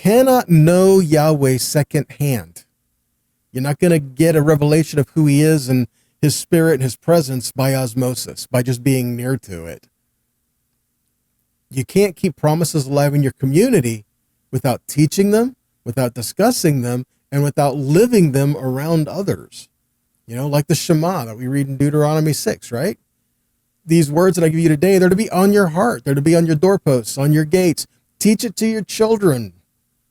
cannot know Yahweh secondhand. You're not going to get a revelation of who he is and his spirit and his presence by osmosis, by just being near to it. You can't keep promises alive in your community without teaching them, without discussing them, and without living them around others. You know, like the Shema that we read in Deuteronomy 6, right? These words that I give you today, they're to be on your heart. They're to be on your doorposts, on your gates. Teach it to your children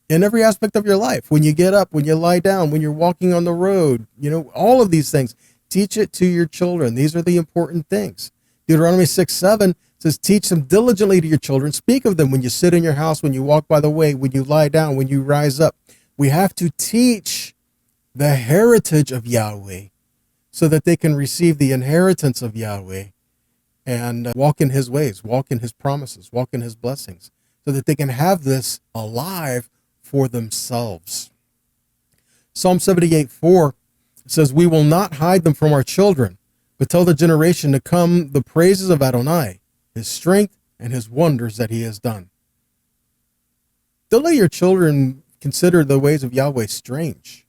in every aspect of your life. When you get up, when you lie down, when you're walking on the road, you know, all of these things. Teach it to your children. These are the important things. Deuteronomy 6:7 says, teach them diligently to your children. Speak of them when you sit in your house, when you walk by the way, when you lie down, when you rise up. We have to teach the heritage of Yahweh so that they can receive the inheritance of Yahweh and walk in his ways, walk in his promises, walk in his blessings, so that they can have this alive for themselves. Psalm 78:4 says, we will not hide them from our children, but tell the generation to come the praises of Adonai, his strength and his wonders that he has done. Don't let your children consider the ways of Yahweh strange.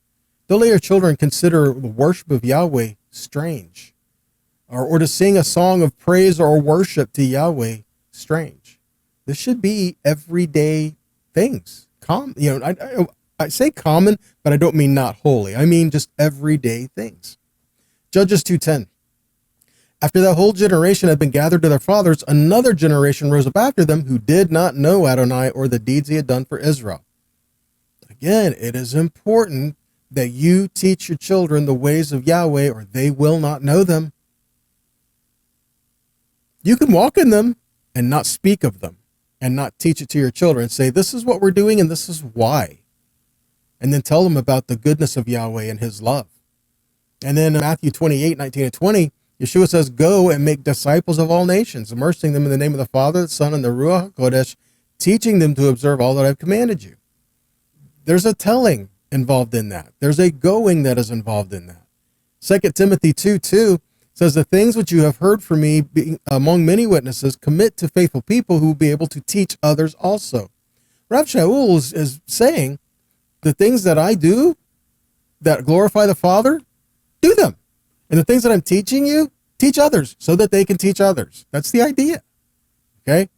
Don't let your children consider the worship of Yahweh strange, or to sing a song of praise or worship to Yahweh strange. This should be everyday things. I say common, but I don't mean not holy. I mean just everyday things. Judges 2:10. After that whole generation had been gathered to their fathers, another generation rose up after them who did not know Adonai or the deeds he had done for Israel. Again, it is important that you teach your children the ways of Yahweh, or they will not know them. You can walk in them and not speak of them and not teach it to your children. Say, this is what we're doing and this is why. And then tell them about the goodness of Yahweh and his love. And then in Matthew 28:19 and 20, Yeshua says, go and make disciples of all nations, immersing them in the name of the Father, the Son, and the Ruach HaKodesh, teaching them to observe all that I've commanded you. There's a telling involved in that. There's a going that is involved in that. 2 Timothy 2:2 says, the things which you have heard from me among many witnesses, commit to faithful people who will be able to teach others also. Rav Shaul is saying, the things that I do that glorify the Father, do them. And the things that I'm teaching you, teach others so that they can teach others. That's the idea. Okay?